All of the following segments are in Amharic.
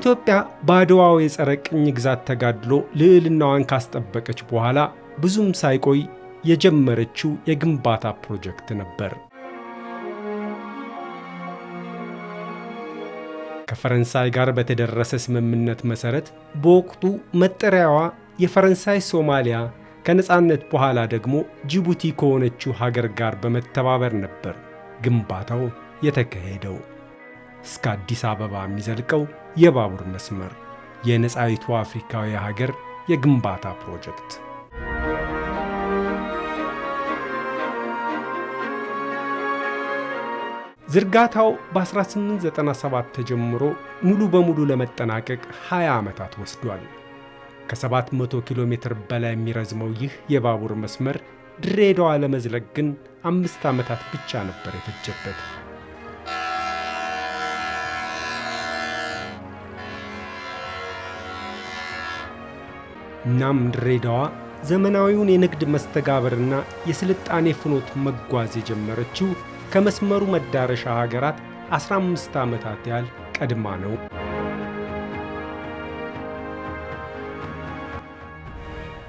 ኢትዮጵያ ባድዋው የጸረ ቅኝ ግዛት ተጋድሎ ልዕልናዋን ካስጠበቀች በኋላ ብዙም ሳይቆይ የጀመረችው የግንባታ ፕሮጀክት ነበር። ከፈረንሳይ ጋር በተደረሰ ስምምነት መሰረት በወቅቱ መጠሪያዋ የፈረንሳይ ሶማሊያ ከነጻነት በኋላ ደግሞ ጅቡቲ ከሆነችው ሀገር ጋር በመተባበር ነበር ግንባታው የተካሄደው። እስከ አዲስ አበባ የሚዘልቀው የባቡር መስመር የነጻይቱ አፍሪካዊ ሀገር የግንባታ ፕሮጀክት። ዝርጋታው በ1897 ተጀምሮ ሙሉ በሙሉ ለመጠናቀቅ 20 ዓመታት ወስዷል። ከ700 ኪሎ ሜትር በላይ የሚረዝመው ይህ የባቡር መስመር ድሬዳዋ ለመዝለቅ ግን 5 ዓመታት ብቻ ነበር የፈጀበት። እናም ድሬዳዋ ዘመናዊውን የንግድ መስተጋብርና የስልጣኔ ፍኖት መጓዝ የጀመረችው ከመስመሩ መዳረሻ ሀገራት 15 ዓመታት ያህል ቀድማ ነው።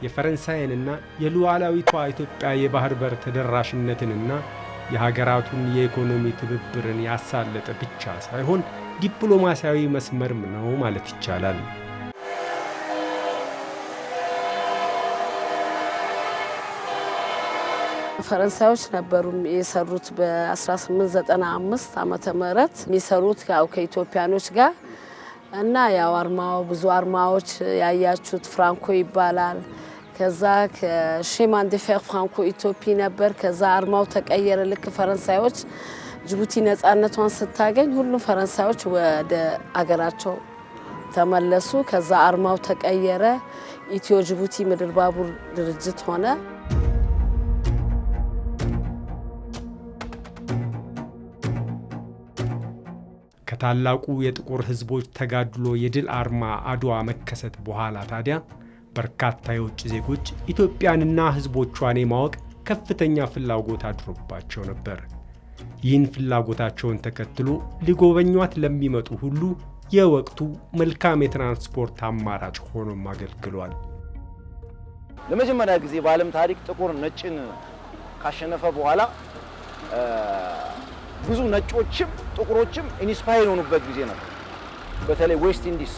የፈረንሳይንና የሉዓላዊቷ ኢትዮጵያ የባህር በር ተደራሽነትንና የሀገራቱን የኢኮኖሚ ትብብርን ያሳለጠ ብቻ ሳይሆን ዲፕሎማሲያዊ መስመርም ነው ማለት ይቻላል። ፈረንሳዮች ነበሩ የሰሩት በ1895 ዓመተ ምህረት የሚሰሩት ያው ከኢትዮጵያኖች ጋር እና ያው አርማው ብዙ አርማዎች ያያችሁት ፍራንኮ ይባላል። ከዛ ከሼማን ደ ፌር ፍራንኮ ኢትዮፒ ነበር። ከዛ አርማው ተቀየረ። ልክ ፈረንሳዮች ጅቡቲ ነጻነቷን ስታገኝ ሁሉም ፈረንሳዮች ወደ አገራቸው ተመለሱ። ከዛ አርማው ተቀየረ። ኢትዮ ጅቡቲ ምድር ባቡር ድርጅት ሆነ። ከታላቁ የጥቁር ሕዝቦች ተጋድሎ የድል አርማ አድዋ መከሰት በኋላ ታዲያ በርካታ የውጭ ዜጎች ኢትዮጵያንና ሕዝቦቿን የማወቅ ከፍተኛ ፍላጎት አድሮባቸው ነበር። ይህን ፍላጎታቸውን ተከትሎ ሊጎበኟት ለሚመጡ ሁሉ የወቅቱ መልካም የትራንስፖርት አማራጭ ሆኖም አገልግሏል። ለመጀመሪያ ጊዜ በዓለም ታሪክ ጥቁር ነጭን ካሸነፈ በኋላ ብዙ ነጮችም ጥቁሮችም ኢንስፓየር የሆኑበት ጊዜ ነበር። በተለይ ዌስት ኢንዲስ፣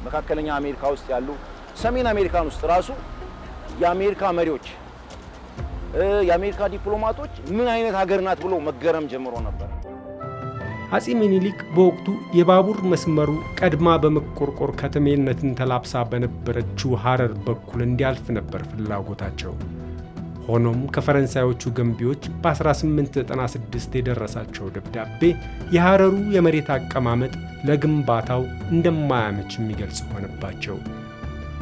መካከለኛ አሜሪካ ውስጥ ያሉ፣ ሰሜን አሜሪካን ውስጥ ራሱ የአሜሪካ መሪዎች የአሜሪካ ዲፕሎማቶች ምን አይነት ሀገር ናት ብሎ መገረም ጀምሮ ነበር። አፄ ምኒልክ በወቅቱ የባቡር መስመሩ ቀድማ በመቆርቆር ከተሜነትን ተላብሳ በነበረችው ሐረር በኩል እንዲያልፍ ነበር ፍላጎታቸው። ሆኖም ከፈረንሳዮቹ ገንቢዎች በ1896 የደረሳቸው ደብዳቤ የሐረሩ የመሬት አቀማመጥ ለግንባታው እንደማያመች የሚገልጽ ሆነባቸው።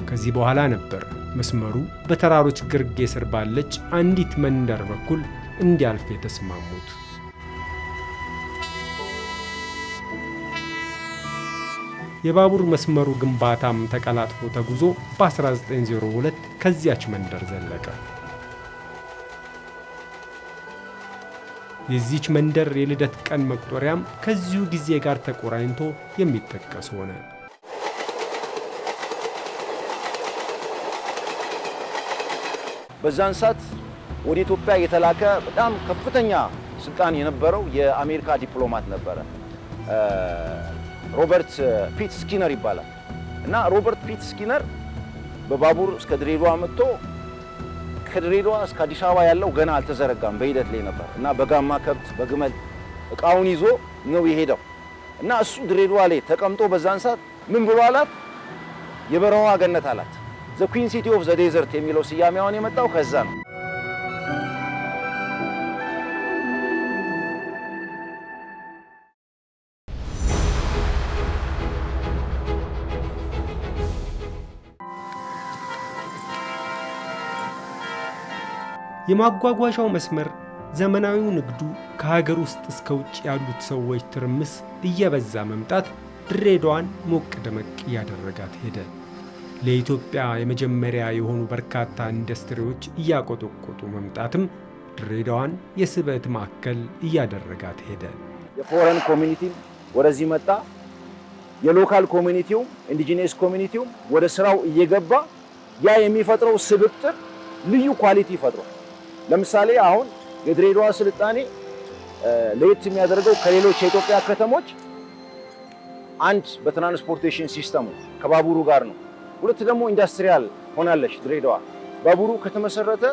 ከዚህ በኋላ ነበር መስመሩ በተራሮች ግርጌ ስር ባለች አንዲት መንደር በኩል እንዲያልፍ የተስማሙት። የባቡር መስመሩ ግንባታም ተቀላጥፎ ተጉዞ በ1902 ከዚያች መንደር ዘለቀ። የዚች መንደር የልደት ቀን መቁጠሪያም ከዚሁ ጊዜ ጋር ተቆራኝቶ የሚጠቀስ ሆነ። በዛን ሰዓት ወደ ኢትዮጵያ የተላከ በጣም ከፍተኛ ስልጣን የነበረው የአሜሪካ ዲፕሎማት ነበረ። ሮበርት ፒት ስኪነር ይባላል እና ሮበርት ፒት ስኪነር በባቡር እስከ ድሬዳዋ መጥቶ ከድሬዳዋ እስከ አዲስ አበባ ያለው ገና አልተዘረጋም፣ በሂደት ላይ ነበር እና በጋማ ከብት በግመል እቃውን ይዞ ነው የሄደው እና እሱ ድሬዳዋ ላይ ተቀምጦ በዛን ሰዓት ምን ብሎ አላት? የበረሃዋ ገነት አላት። ዘ ኩዊን ሲቲ ኦፍ ዘ ዴዘርት የሚለው ስያሜውን የመጣው ከዛ ነው። የማጓጓዣው መስመር ዘመናዊው ንግዱ ከሀገር ውስጥ እስከ ውጭ ያሉት ሰዎች ትርምስ እየበዛ መምጣት ድሬዳዋን ሞቅ ደመቅ እያደረጋት ሄደ። ለኢትዮጵያ የመጀመሪያ የሆኑ በርካታ ኢንዱስትሪዎች እያቆጠቆጡ መምጣትም ድሬዳዋን የስበት ማዕከል እያደረጋት ሄደ። የፎረን ኮሚኒቲ ወደዚህ መጣ። የሎካል ኮሚኒቲው ኢንዲጂነስ ኮሚኒቲው ወደ ስራው እየገባ ያ የሚፈጥረው ስብጥር ልዩ ኳሊቲ ይፈጥራል። ለምሳሌ አሁን የድሬዳዋ ስልጣኔ ለየት የሚያደርገው ከሌሎች የኢትዮጵያ ከተሞች አንድ በትራንስፖርቴሽን ሲስተሙ ከባቡሩ ጋር ነው። ሁለት ደግሞ ኢንዱስትሪያል ሆናለች ድሬዳዋ። ባቡሩ ከተመሰረተ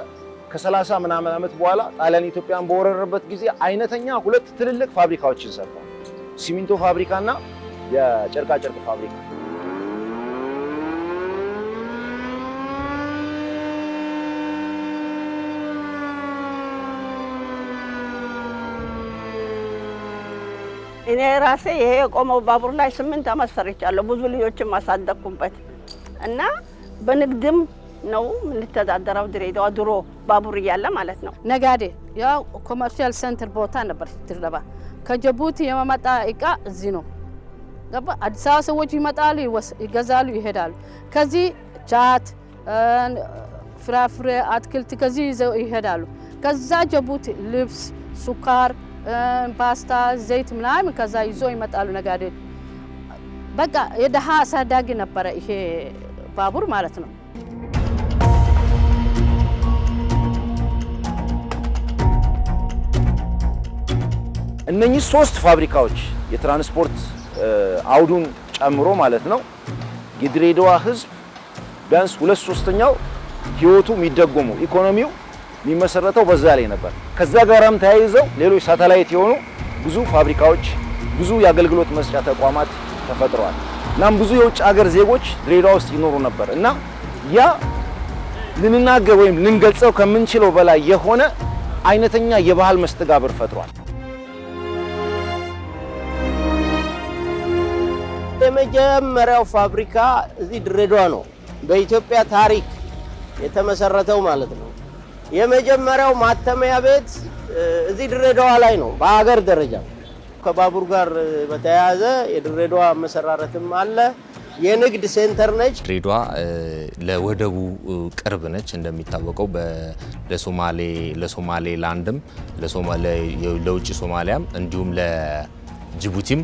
ከ30 ምናምን ዓመት በኋላ ጣሊያን ኢትዮጵያን በወረረበት ጊዜ አይነተኛ ሁለት ትልልቅ ፋብሪካዎችን ሰርቷል። ሲሚንቶ ፋብሪካና የጨርቃ ጨርቅ ፋብሪካ። እኔ ራሴ ይሄ የቆመው ባቡር ላይ 8 ዓመት ሰርቻለሁ። ብዙ ልጆችን ማሳደግኩበት እና በንግድም ነው የምንተዳደረው ድሬዳዋ ድሮ ባቡር እያለ ማለት ነው። ነጋዴ ያው ኮመርሻል ሴንተር ቦታ ነበር ድሬዳዋ። ከጅቡቲ የመጣ እቃ እዚህ ነው ገባ። አዲስ አበባ ሰዎች ይመጣሉ፣ ይገዛሉ፣ ይሄዳሉ። ከዚህ ጫት፣ ፍራፍሬ፣ አትክልት ከዚህ ይዘው ይሄዳሉ። ከዛ ጅቡቲ ልብስ፣ ሱካር፣ ፓስታ፣ ዘይት ምናምን ከዛ ይዞ ይመጣሉ ነጋዴ። በቃ የደሃ አሳዳጊ ነበረ ይሄ ባቡር ማለት ነው። እነኚህ 3 ፋብሪካዎች የትራንስፖርት አውዱን ጨምሮ ማለት ነው የድሬዳዋ ህዝብ ቢያንስ 2/3ኛው ህይወቱ የሚደጎመው ኢኮኖሚው የሚመሰረተው በዛ ላይ ነበር። ከዛ ጋራም ተያይዘው ሌሎች ሳተላይት የሆኑ ብዙ ፋብሪካዎች፣ ብዙ የአገልግሎት መስጫ ተቋማት ተፈጥረዋል። እናም ብዙ የውጭ ሀገር ዜጎች ድሬዳዋ ውስጥ ይኖሩ ነበር እና ያ ልንናገር ወይም ልንገልጸው ከምንችለው በላይ የሆነ አይነተኛ የባህል መስተጋብር ፈጥሯል። የመጀመሪያው ፋብሪካ እዚህ ድሬዳዋ ነው በኢትዮጵያ ታሪክ የተመሰረተው ማለት ነው። የመጀመሪያው ማተሚያ ቤት እዚህ ድሬዳዋ ላይ ነው በአገር ደረጃ። ከባቡር ጋር በተያያዘ የድሬዳዋ መሰራረትም አለ። የንግድ ሴንተር ነች ድሬዳዋ። ለወደቡ ቅርብ ነች እንደሚታወቀው ለሶማሌ ላንድም ለውጭ ሶማሊያም እንዲሁም ጅቡቲም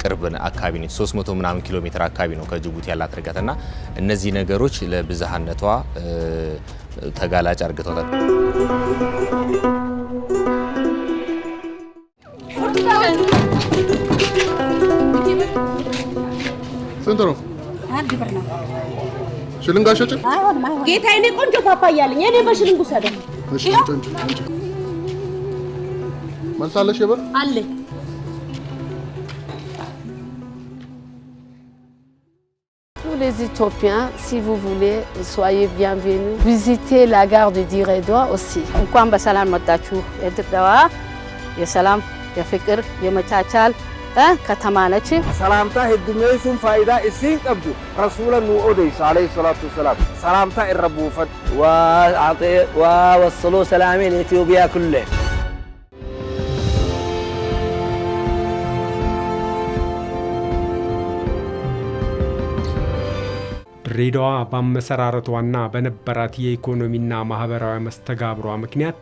ቅርብ አካባቢ ነች። 300 ምናምን ኪሎ ሜትር አካባቢ ነው ከጅቡቲ ያላት ርቀትና እነዚህ ነገሮች ለብዝሃነቷ ተጋላጭ አድርገውታል። ስንት ነው? 1 ብር ነው። ሽልንግ አሸጭን? አይሆንም አይሆንም ጌታዬ፣ እኔ ቆንጆ ፓፓያ አለኝ። እኔ በሽልንጉ ሰደው። እሺ አንቺ መልሳለሽ የበር አለኝ። Les Éthiopiens, si vous voulez, soyez bienvenus. Visitez la gare de Diredoa aussi. እንኳን በሰላም መጣችሁ። ድሬዳዋ የሰላም የፍቅር የመቻቻል ከተማ ነች። ሰላምታ ህድሜሱን ፋይዳ እሲን ቀብዱ ረሱላ ኑ ኦደይስ አለይሂ ሰላቱ ወሰላም ሰላምታ ይረቡፈት ወወሰሉ ሰላሜን ኢትዮጵያ ኩለ ድሬዳዋ በመሰራረቷና በነበራት የኢኮኖሚና ማህበራዊ መስተጋብሯ ምክንያት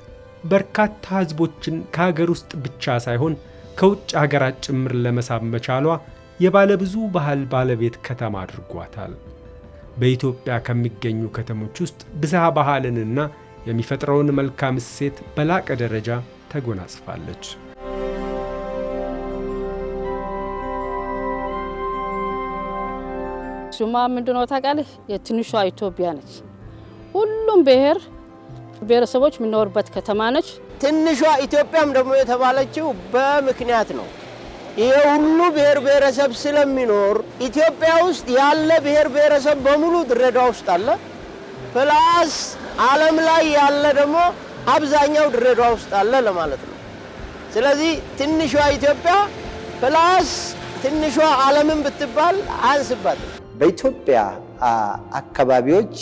በርካታ ህዝቦችን ከሀገር ውስጥ ብቻ ሳይሆን ከውጭ ሀገራት ጭምር ለመሳብ መቻሏ የባለብዙ ባህል ባለቤት ከተማ አድርጓታል። በኢትዮጵያ ከሚገኙ ከተሞች ውስጥ ብዝሃ ባህልንና የሚፈጥረውን መልካም እሴት በላቀ ደረጃ ተጎናጽፋለች። ሱማ ምንድነው ታውቃለህ? የትንሿ ኢትዮጵያ ነች። ሁሉም ብሔር ብሔረሰቦች የሚኖርበት ከተማ ነች። ትንሿ ኢትዮጵያም ደግሞ የተባለችው በምክንያት ነው። ይሄ ሁሉ ብሔር ብሔረሰብ ስለሚኖር ኢትዮጵያ ውስጥ ያለ ብሔር ብሔረሰብ በሙሉ ድሬዳዋ ውስጥ አለ። ፕላስ ዓለም ላይ ያለ ደግሞ አብዛኛው ድሬዳዋ ውስጥ አለ ለማለት ነው። ስለዚህ ትንሿ ኢትዮጵያ ፕላስ ትንሿ ዓለምን ብትባል አንስባትም። በኢትዮጵያ አካባቢዎች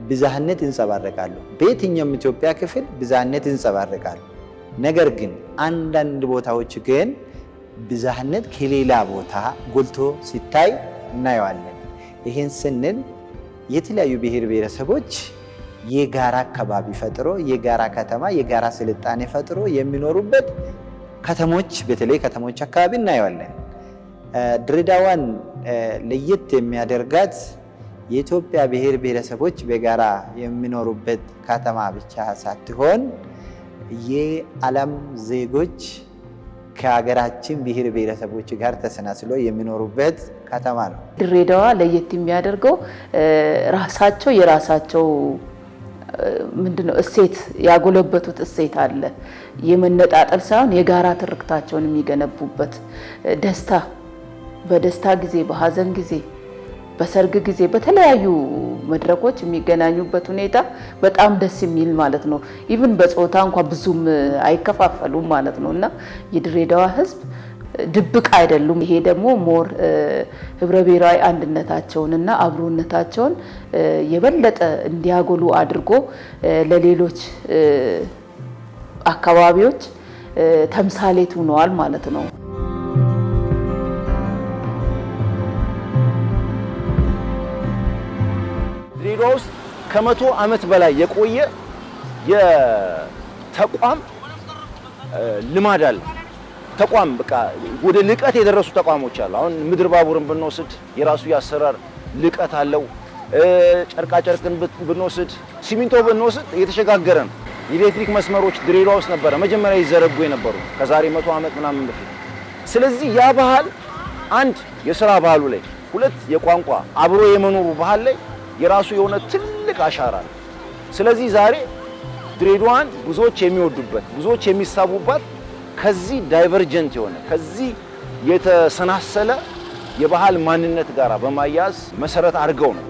ብዝሃነት ይንጸባረቃሉ። በየትኛውም ኢትዮጵያ ክፍል ብዝሃነት ይንጸባረቃሉ። ነገር ግን አንዳንድ ቦታዎች ግን ብዝሃነት ከሌላ ቦታ ጎልቶ ሲታይ እናየዋለን። ይህን ስንል የተለያዩ ብሔር ብሔረሰቦች የጋራ አካባቢ ፈጥሮ የጋራ ከተማ የጋራ ስልጣኔ ፈጥሮ የሚኖሩበት ከተሞች በተለይ ከተሞች አካባቢ እናየዋለን። ድሬዳዋን ለየት የሚያደርጋት የኢትዮጵያ ብሔር ብሔረሰቦች በጋራ የሚኖሩበት ከተማ ብቻ ሳትሆን የዓለም ዜጎች ከሀገራችን ብሔር ብሔረሰቦች ጋር ተሰናስሎ የሚኖሩበት ከተማ ነው። ድሬዳዋ ለየት የሚያደርገው ራሳቸው የራሳቸው ምንድነው እሴት ያጎለበቱት እሴት አለ። የመነጣጠል ሳይሆን የጋራ ትርክታቸውን የሚገነቡበት ደስታ በደስታ ጊዜ፣ በሀዘን ጊዜ፣ በሰርግ ጊዜ በተለያዩ መድረኮች የሚገናኙበት ሁኔታ በጣም ደስ የሚል ማለት ነው። ኢቭን በጾታ እንኳን ብዙም አይከፋፈሉም ማለት ነው እና የድሬዳዋ ሕዝብ ድብቅ አይደሉም። ይሄ ደግሞ ሞር ህብረ ብሔራዊ አንድነታቸውንና አብሮነታቸውን የበለጠ እንዲያጎሉ አድርጎ ለሌሎች አካባቢዎች ተምሳሌት ሆነዋል ማለት ነው። ድሬዳዋ ውስጥ ከ100 ዓመት በላይ የቆየ የተቋም ልማድ አለ። ተቋም በቃ ወደ ልቀት የደረሱ ተቋሞች አሉ። አሁን ምድር ባቡርን ብንወስድ የራሱ ያሰራር ልቀት አለው። ጨርቃ ጨርቅን ብንወስድ፣ ሲሚንቶ ብንወስድ የተሸጋገረ ነው። የኤሌክትሪክ መስመሮች ድሬዳዋ ውስጥ ነበረ መጀመሪያ ይዘረጉ የነበሩ ከዛሬ 100 ዓመት ምናምን በፊት። ስለዚህ ያ ባህል አንድ የሥራ ባህሉ ላይ፣ ሁለት የቋንቋ አብሮ የመኖሩ ባህል ላይ የራሱ የሆነ ትልቅ አሻራ ነው። ስለዚህ ዛሬ ድሬዳዋን ብዙዎች የሚወዱበት ብዙዎች የሚሳቡባት ከዚህ ዳይቨርጀንት የሆነ ከዚህ የተሰናሰለ የባህል ማንነት ጋር በማያዝ መሰረት አድርገው ነው።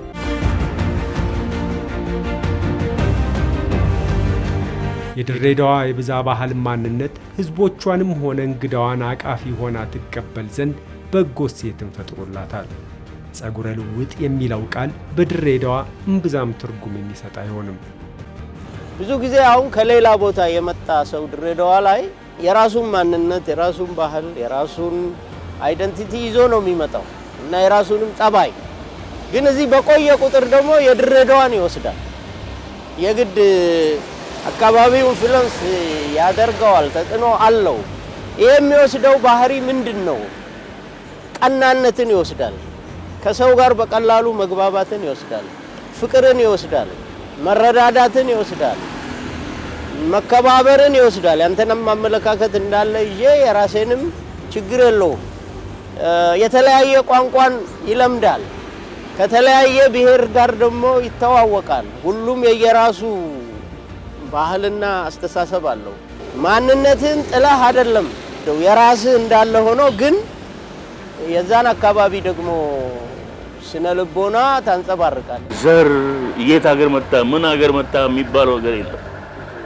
የድሬዳዋ የብዛ ባህል ማንነት ህዝቦቿንም ሆነ እንግዳዋን አቃፊ ሆና ትቀበል ዘንድ በጎ እሴትን ፈጥሮላታል። ጸጉረ ልውጥ የሚለው ቃል በድሬዳዋ እምብዛም ትርጉም የሚሰጥ አይሆንም። ብዙ ጊዜ አሁን ከሌላ ቦታ የመጣ ሰው ድሬዳዋ ላይ የራሱን ማንነት፣ የራሱን ባህል፣ የራሱን አይደንቲቲ ይዞ ነው የሚመጣው እና የራሱንም ጠባይ ግን እዚህ በቆየ ቁጥር ደግሞ የድሬዳዋን ይወስዳል። የግድ አካባቢው ኢንፍሉዌንስ ያደርገዋል፣ ተጽዕኖ አለው። ይሄ የሚወስደው ባህሪ ምንድን ነው? ቀናነትን ይወስዳል። ከሰው ጋር በቀላሉ መግባባትን ይወስዳል። ፍቅርን ይወስዳል። መረዳዳትን ይወስዳል። መከባበርን ይወስዳል። ያንተንም አመለካከት እንዳለ ይዤ የራሴንም ችግር የለውም። የተለያየ ቋንቋን ይለምዳል። ከተለያየ ብሔር ጋር ደግሞ ይተዋወቃል። ሁሉም የየራሱ ባህልና አስተሳሰብ አለው። ማንነትን ጥላህ አይደለም የራስህ እንዳለ ሆኖ ግን የዛን አካባቢ ደግሞ ስነ ልቦና ታንጸባርቃል። ዘር የት ሀገር መጣ ምን ሀገር መጣ የሚባለው ነገር የለም።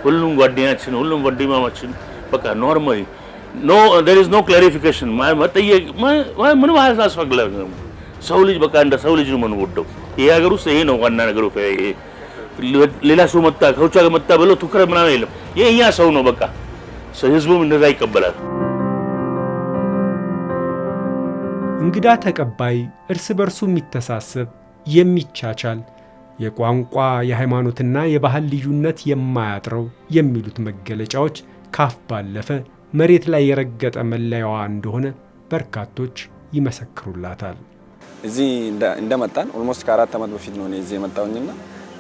ሁሉም ጓደኛችን፣ ሁሉም ወንድማማችን በቃ ኖርማሊ ኖ there is no clarification መጠየቅ ምንም አያስፈልግም። ሰው ልጅ በቃ እንደ ሰው ልጅ ነው የምንወደው። ይሄ ሀገር ውስጥ ይሄ ነው ዋና ነገሩ። ሌላ ሰው መጣ ከውጭ ሀገር መጣ ብለው ትኩረት ምናምን የለም። የኛ ሰው ነው በቃ ህዝቡም እንደዛ ይቀበላል። እንግዳ ተቀባይ፣ እርስ በርሱ የሚተሳሰብ፣ የሚቻቻል፣ የቋንቋ የሃይማኖትና የባህል ልዩነት የማያጥረው የሚሉት መገለጫዎች ካፍ ባለፈ መሬት ላይ የረገጠ መለያዋ እንደሆነ በርካቶች ይመሰክሩላታል። እዚህ እንደመጣን ኦልሞስት ከ4 ዓመት በፊት ነው እዚህ የመጣውኝና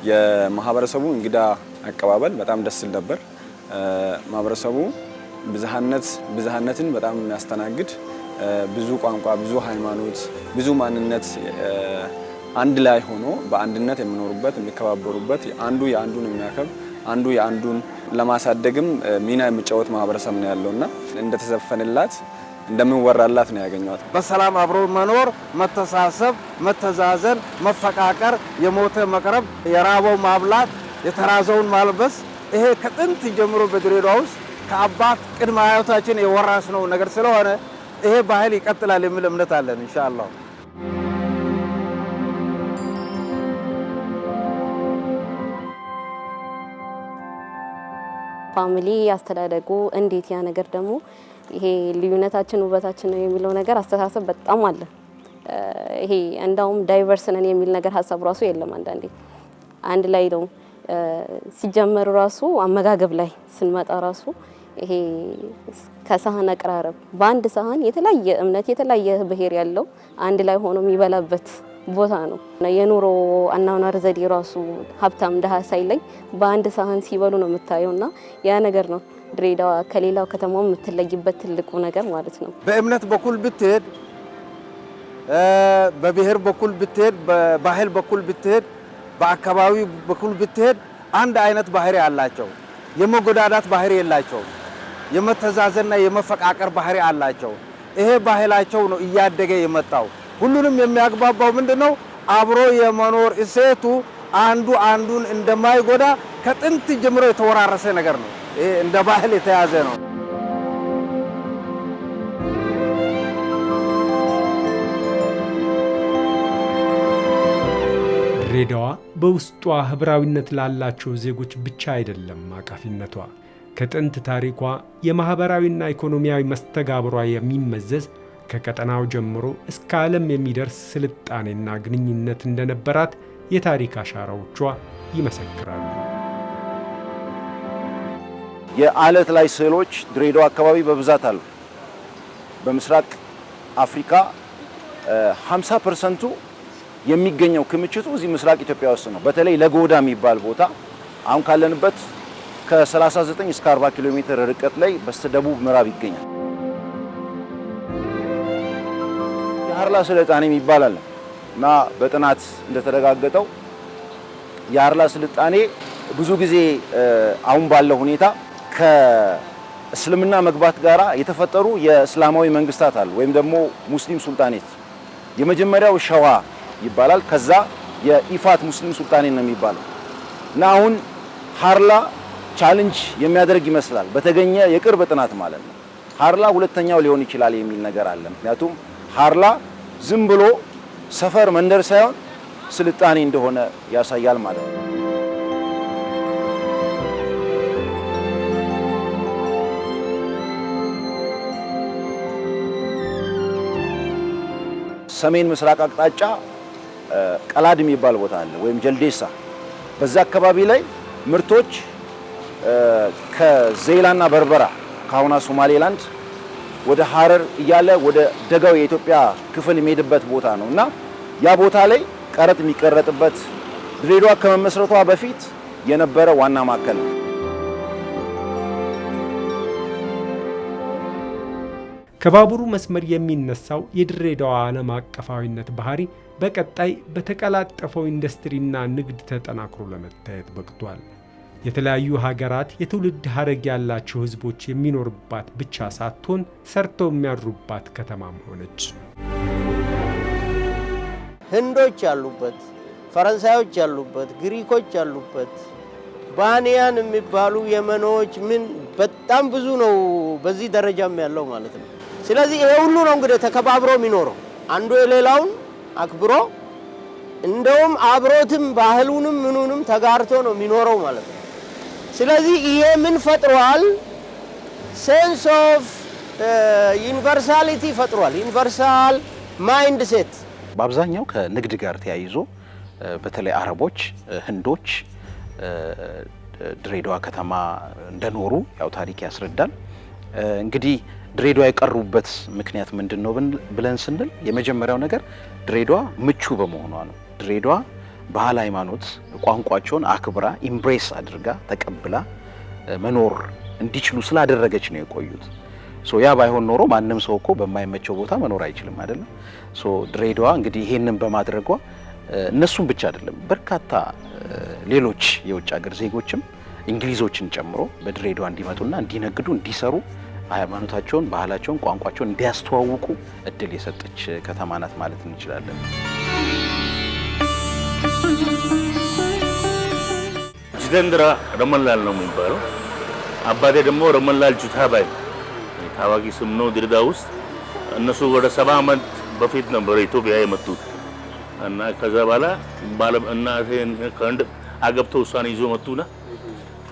የማህበረሰቡ እንግዳ አቀባበል በጣም ደስ ይል ነበር። ማህበረሰቡ ብዝሃነትን በጣም የሚያስተናግድ ብዙ ቋንቋ፣ ብዙ ሃይማኖት፣ ብዙ ማንነት አንድ ላይ ሆኖ በአንድነት የሚኖሩበት የሚከባበሩበት፣ አንዱ የአንዱን የሚያከብር አንዱ የአንዱን ለማሳደግም ሚና የሚጫወት ማህበረሰብ ነው ያለውና እንደተዘፈነላት እንደምንወራላት ነው ያገኘዋት። በሰላም አብሮ መኖር፣ መተሳሰብ፣ መተዛዘን፣ መፈቃቀር፣ የሞተ መቅረብ፣ የራበው ማብላት፣ የተራዘውን ማልበስ ይሄ ከጥንት ጀምሮ በድሬዳዋ ውስጥ ከአባት ቅድመ አያቶቻችን የወራስነው ነገር ስለሆነ ይሄ ባህል ይቀጥላል የሚል እምነት አለን ኢንሻአላህ። ፋሚሊ ያስተዳደጉ እንዴት ያ ነገር ደግሞ ይሄ ልዩነታችን ውበታችን ነው የሚለው ነገር አስተሳሰብ በጣም አለ። ይሄ እንዳውም ዳይቨርስ ነን የሚል ነገር ሐሳብ ራሱ የለም። አንድ ላይ ነው ሲጀመር ራሱ አመጋገብ ላይ ስንመጣ ራሱ ይሄ ከሳህን አቀራረብ በአንድ ሳህን የተለያየ እምነት የተለያየ ብሔር ያለው አንድ ላይ ሆኖ የሚበላበት ቦታ ነው። የኑሮ አናኗር ዘዴ ራሱ ሀብታም ደሃ ሳይለይ በአንድ ሳህን ሲበሉ ነው የምታየውና ያ ነገር ነው ድሬዳዋ ከሌላው ከተማው የምትለይበት ትልቁ ነገር ማለት ነው። በእምነት በኩል ብትሄድ፣ በብሔር በኩል ብትሄድ፣ በባህል በኩል ብትሄድ፣ በአካባቢ በኩል ብትሄድ አንድ አይነት ባህሪ አላቸው። የመጎዳዳት ባህሪ የላቸው። የመተዛዘንና የመፈቃቀር ባህሪ አላቸው። ይሄ ባህላቸው ነው እያደገ የመጣው። ሁሉንም የሚያግባባው ምንድነው? አብሮ የመኖር እሴቱ አንዱ አንዱን እንደማይጎዳ ከጥንት ጀምሮ የተወራረሰ ነገር ነው። ይሄ እንደ ባህል የተያዘ ነው። ድሬዳዋ በውስጧ ህብራዊነት ላላቸው ዜጎች ብቻ አይደለም አቃፊነቷ። ከጥንት ታሪኳ የማህበራዊና ኢኮኖሚያዊ መስተጋብሯ የሚመዘዝ ከቀጠናው ጀምሮ እስከ ዓለም የሚደርስ ስልጣኔና ግንኙነት እንደነበራት የታሪክ አሻራዎቿ ይመሰክራሉ። የአለት ላይ ስዕሎች ድሬዳዋ አካባቢ በብዛት አሉ። በምስራቅ አፍሪካ 50% የሚገኘው ክምችቱ እዚህ ምስራቅ ኢትዮጵያ ውስጥ ነው። በተለይ ለጎዳ የሚባል ቦታ አሁን ካለንበት ከ39 እስከ 40 ኪሎ ሜትር ርቀት ላይ በስተደቡብ ምዕራብ ይገኛል። የሀርላ ስልጣኔ የሚባል አለ እና በጥናት እንደተረጋገጠው የሀርላ ስልጣኔ ብዙ ጊዜ አሁን ባለው ሁኔታ ከእስልምና መግባት ጋራ የተፈጠሩ የእስላማዊ መንግስታት አሉ ወይም ደግሞ ሙስሊም ሱልጣኔት። የመጀመሪያው ሸዋ ይባላል። ከዛ የኢፋት ሙስሊም ሱልጣኔት ነው የሚባለው እና አሁን ሀርላ ቻሌንጅ የሚያደርግ ይመስላል በተገኘ የቅርብ ጥናት ማለት ነው። ሀርላ ሁለተኛው ሊሆን ይችላል የሚል ነገር አለ። ምክንያቱም ሀርላ ዝም ብሎ ሰፈር መንደር ሳይሆን ስልጣኔ እንደሆነ ያሳያል ማለት ነው። ሰሜን ምስራቅ አቅጣጫ ቀላድ የሚባል ቦታ አለ ወይም ጀልዴሳ። በዛ አካባቢ ላይ ምርቶች ከዘይላና በርበራ ከአሁኗ ሶማሌላንድ ወደ ሀረር እያለ ወደ ደጋው የኢትዮጵያ ክፍል የሚሄድበት ቦታ ነው እና ያ ቦታ ላይ ቀረጥ የሚቀረጥበት ድሬዳዋ ከመመስረቷ በፊት የነበረ ዋና ማዕከል ነው። ከባቡሩ መስመር የሚነሳው የድሬዳዋ ዓለም አቀፋዊነት ባህሪ በቀጣይ በተቀላጠፈው ኢንዱስትሪና ንግድ ተጠናክሮ ለመታየት በቅቷል። የተለያዩ ሀገራት የትውልድ ሀረግ ያላቸው ህዝቦች የሚኖርባት ብቻ ሳትሆን ሰርተው የሚያድሩባት ከተማም ሆነች። ህንዶች ያሉበት፣ ፈረንሳዮች ያሉበት፣ ግሪኮች ያሉበት፣ ባንያን የሚባሉ የመኖች ምን በጣም ብዙ ነው በዚህ ደረጃም ያለው ማለት ነው። ስለዚህ ይሄ ሁሉ ነው እንግዲህ ተከባብሮ የሚኖረው አንዱ የሌላውን አክብሮ እንደውም አብሮትም ባህሉንም ምኑንም ተጋርቶ ነው የሚኖረው ማለት ነው። ስለዚህ ይሄ ምን ፈጥሯል? ሴንስ ኦፍ ዩኒቨርሳሊቲ ፈጥሯል። ዩኒቨርሳል ማይንድ ሴት በአብዛኛው ከንግድ ጋር ተያይዞ በተለይ አረቦች፣ ህንዶች ድሬዳዋ ከተማ እንደኖሩ ያው ታሪክ ያስረዳል። እንግዲህ ድሬዳዋ የቀሩበት ምክንያት ምንድነው ብለን ስንል የመጀመሪያው ነገር ድሬዳዋ ምቹ በመሆኗ ነው። ድሬዳዋ ባህል፣ ሃይማኖት፣ ቋንቋቸውን አክብራ ኢምብሬስ አድርጋ ተቀብላ መኖር እንዲችሉ ስላደረገች ነው የቆዩት። ያ ባይሆን ኖሮ ማንም ሰው እኮ በማይመቸው ቦታ መኖር አይችልም አይደለም። ድሬዳዋ እንግዲህ ይሄንን በማድረጓ እነሱም ብቻ አይደለም በርካታ ሌሎች የውጭ ሀገር ዜጎችም እንግሊዞችን ጨምሮ በድሬዳዋ እንዲመጡና እንዲነግዱ፣ እንዲሰሩ፣ ሃይማኖታቸውን፣ ባህላቸውን፣ ቋንቋቸውን እንዲያስተዋውቁ እድል የሰጠች ከተማ ናት ማለት እንችላለን። ጅደንድራ ረመላል ነው የሚባለው። አባቴ ደግሞ ረመላል ጁታባይ ታዋቂ ስም ነው ድሬዳዋ ውስጥ። እነሱ ወደ 70 ዓመት በፊት ነበር ኢትዮጵያ የመጡት እና ከዛ በኋላ እናቴን ከአንድ አገብተው እሷን ይዞ መጡና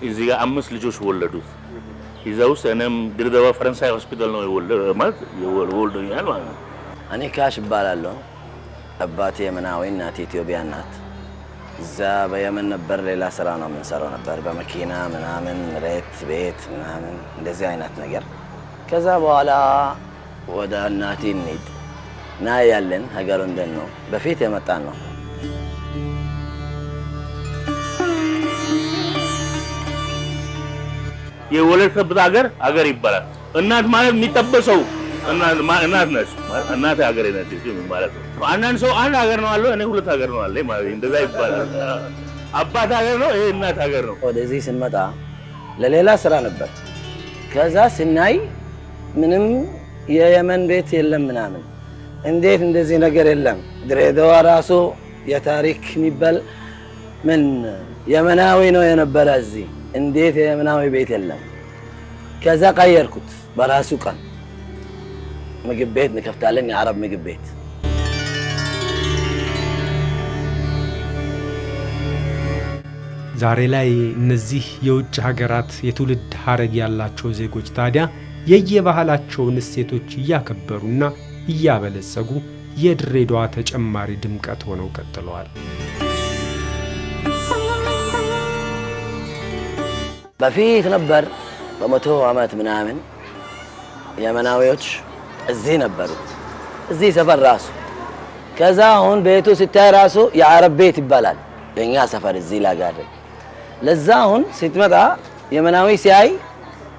እዚህ ጋር 5 ልጆች ወለዱት። እዛ ውስጥ እኔም ድሬዳዋ ፈረንሳይ ሆስፒታል ነው የወለዱኛል ማለት ነው። እኔ ካሽ እባላለሁ። አባቴ የመናዊ እናቴ ኢትዮጵያ ናት። እዛ በየመን ነበር። ሌላ ስራ ነው የምንሰራው ነበር በመኪና ምናምን መሬት ቤት ምናምን እንደዚህ አይነት ነገር። ከዛ በኋላ ወደ እናቴ እንሂድ ና ያለን ሀገሩ እንደት ነው በፊት የመጣን ነው። የወለድክበት ሀገር ይባላል። እናት ማለት የሚጠበሰው እናት ነች። እናት ሀገር ነች ማለት ነው። አንዳንድ ሰው አንድ ሀገር ነው አለው፣ እኔ ሁለት ሀገር ነው አለኝ ማለት እንደዛ ይባላል። አባት ሀገር ነው፣ ይሄ እናት ሀገር ነው። ወደዚህ ስንመጣ ለሌላ ስራ ነበር። ከዛ ስናይ ምንም የየመን ቤት የለም ምናምን። እንዴት እንደዚህ ነገር የለም? ድሬዳዋ ራሱ የታሪክ የሚባል ምን የመናዊ ነው የነበረ እዚህ እንዴት የየመናዊ ቤት የለም? ከዛ ቀየርኩት በራሱ ቀን ምግብ ቤት እንከፍታለን፣ የአረብ ምግብ ቤት። ዛሬ ላይ እነዚህ የውጭ ሀገራት የትውልድ ሀረግ ያላቸው ዜጎች ታዲያ የየባህላቸውን እሴቶች እያከበሩና እያበለጸጉ የድሬዳዋ ተጨማሪ ድምቀት ሆነው ቀጥለዋል። በፊት ነበር በመቶ ዓመት ምናምን የመናዊዎች እዚህ ነበሩ፣ እዚህ ሰፈር ራሱ። ከዛ አሁን ቤቱ ሲታይ ራሱ የአረብ ቤት ይባላል የኛ ሰፈር እዚህ ላጋር። ለዛ አሁን ስትመጣ የመናዊ ሲያይ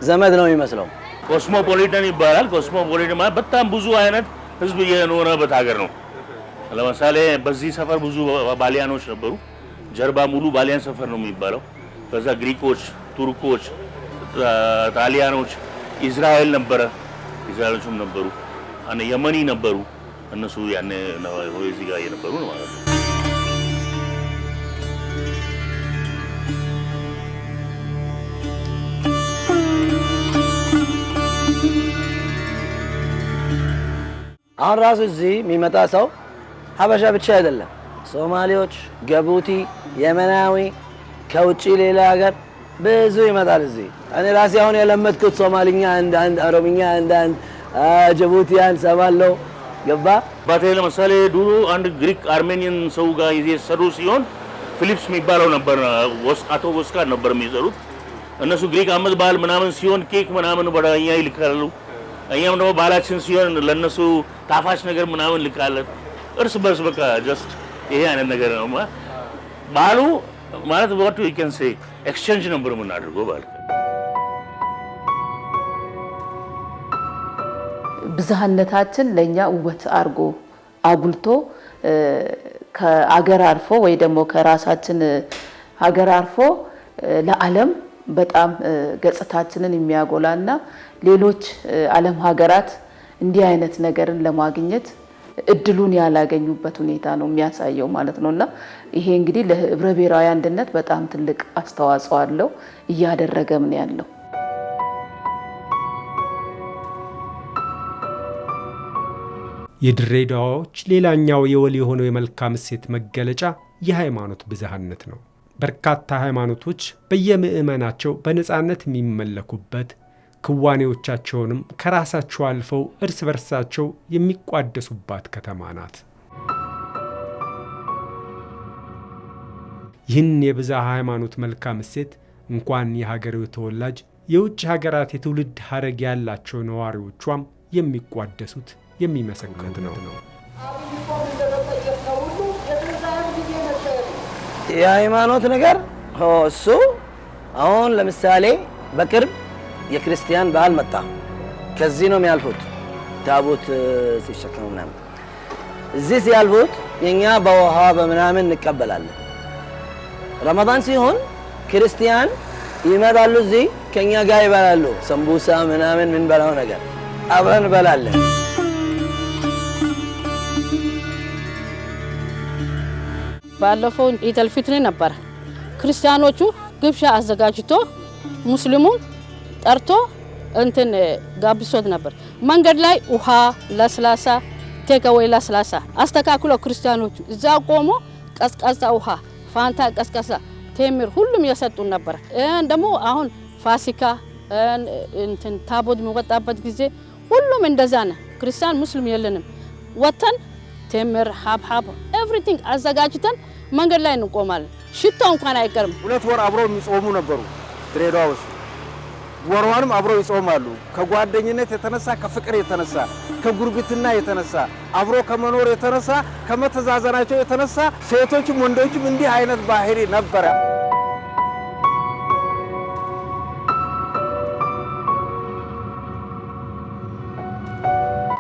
ዘመድ ነው የሚመስለው። ኮስሞፖሊታን ይባላል። ኮስሞፖሊታን ማለት በጣም ብዙ አይነት ህዝብ የኖረበት ሀገር ነው። ለምሳሌ በዚህ ሰፈር ብዙ ባሊያኖች ነበሩ። ጀርባ ሙሉ ባሊያን ሰፈር ነው የሚባለው። ከዛ ግሪኮች፣ ቱርኮች፣ ጣሊያኖች፣ እስራኤል ነበረ፣ እስራኤሎችም ነበሩ፣ የመኒ ነበሩ። እነሱ ያኔ ነው እዚህ ጋር የነበሩ ነው ማለት ነው። አሁን ራሱ እዚህ የሚመጣ ሰው ሀበሻ ብቻ አይደለም፣ ሶማሌዎች፣ ጅቡቲ፣ የመናዊ ከውጪ ሌላ ሀገር ብዙ ይመጣል እዚህ። እኔ ራሴ አሁን የለመድኩት ሶማሊኛ አንዳንድ፣ ኦሮምኛ አንዳንድ፣ ጅቡቲያን ሰማለሁ። ገባ ባቴ ለምሳሌ ድሮ አንድ ግሪክ አርሜኒያን ሰው ጋር የሰሩ ሲሆን ፊሊፕስ የሚባለው ነበር፣ አቶ ኦስካር ነበር የሚሰሩት። እነሱ ግሪክ አመት በዓል ምናምን ሲሆን ኬክ ምናምን ወደኛ ይልካሉ። እኛም ደግሞ ባህላችን ሲሆን ለነሱ ጣፋጭ ነገር ምናምን ልካለን። እርስ በርስ በቃ ጀስት ይሄ አይነት ነገር ነው ባህሉ ማለት what we can say ኤክስቼንጅ ነበር የምናደርገው ማለት ነው። ብዝሃነታችን ለኛ ውበት አርጎ አጉልቶ ከአገር አልፎ ወይ ደግሞ ከራሳችን ሀገር አልፎ ለዓለም በጣም ገጽታችንን የሚያጎላና ሌሎች ዓለም ሀገራት እንዲህ አይነት ነገርን ለማግኘት እድሉን ያላገኙበት ሁኔታ ነው የሚያሳየው ማለት ነውና ይሄ እንግዲህ ለህብረ ብሔራዊ አንድነት በጣም ትልቅ አስተዋጽኦ አለው እያደረገም ነው ያለው። የድሬዳዋዎች ሌላኛው የወል የሆነው የመልካም እሴት መገለጫ የሃይማኖት ብዝሃነት ነው። በርካታ ሃይማኖቶች በየምዕመናቸው በነፃነት የሚመለኩበት ክዋኔዎቻቸውንም ከራሳቸው አልፈው እርስ በርሳቸው የሚቋደሱባት ከተማ ናት። ይህን የብዝሃ ሃይማኖት መልካም እሴት እንኳን የሀገሬው ተወላጅ የውጭ ሀገራት የትውልድ ሀረግ ያላቸው ነዋሪዎቿም የሚቋደሱት የሚመሰክሩት ነው። የሃይማኖት ነገር እሱ አሁን ለምሳሌ በቅርብ የክርስቲያን በዓል መጣ። ከዚህ ነው የሚያልፉት ታቦት ሲሸከሙ ምናምን። እዚህ ሲያልፉት የኛ በውሃ በምናምን እንቀበላለን። ረመዳን ሲሆን ክርስቲያን ይመጣሉ እዚህ ከኛ ጋር ይበላሉ። ሰንቡሳ ምናምን ምን በላው ነገር አብረን እንበላለን። ባለፈው ኢደል ፊትር ነበር። ክርስቲያኖቹ ግብዣ አዘጋጅቶ ሙስሊሙን ጠርቶ እንትን ጋብሶት ነበር። መንገድ ላይ ውሃ ለስላሳ ቴካዌይ ለስላሳ አስተካክሎ ክርስቲያኖቹ እዛ ቆሞ ቀዝቃዛ ውሃ፣ ፋንታ፣ ቀዝቃዛ ቴምር ሁሉም የሰጡን ነበር። ደግሞ አሁን ፋሲካ እንትን ታቦት የሚወጣበት ጊዜ ሁሉም እንደዛ ነው። ክርስቲያን ሙስሊም የለንም። ወተን ቴምር ሀብሀብ ኤቭሪቲንግ አዘጋጅተን መንገድ ላይ እንቆማለን። ሽታው እንኳን አይቀርም። 2 ወር አብረው የሚጾሙ ነበሩ ድሬዳዋ ውስጥ። ወርዋንም አብረው ይጾማሉ። ከጓደኝነት የተነሳ ከፍቅር የተነሳ ከጉርብትና የተነሳ አብሮ ከመኖር የተነሳ ከመተዛዘናቸው የተነሳ ሴቶችም ወንዶችም እንዲህ አይነት ባህሪ ነበረ።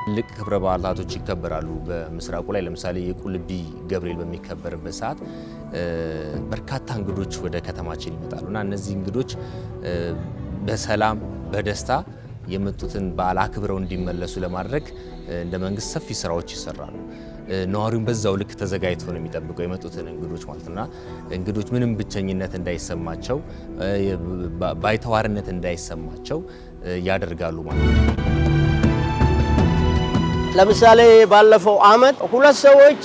ትልቅ ክብረ በዓላቶች ይከበራሉ። በምስራቁ ላይ ለምሳሌ የቁልቢ ገብርኤል በሚከበርበት ሰዓት በርካታ እንግዶች ወደ ከተማችን ይመጣሉና እነዚህ እንግዶች በሰላም በደስታ የመጡትን በዓል አክብረው እንዲመለሱ ለማድረግ እንደ መንግስት ሰፊ ስራዎች ይሰራሉ። ነዋሪውን በዛው ልክ ተዘጋጅቶ ነው የሚጠብቀው የመጡትን እንግዶች ማለትና እንግዶች ምንም ብቸኝነት እንዳይሰማቸው ባይተዋርነት እንዳይሰማቸው ያደርጋሉ ማለት ነው። ለምሳሌ ባለፈው አመት 2 ሰዎች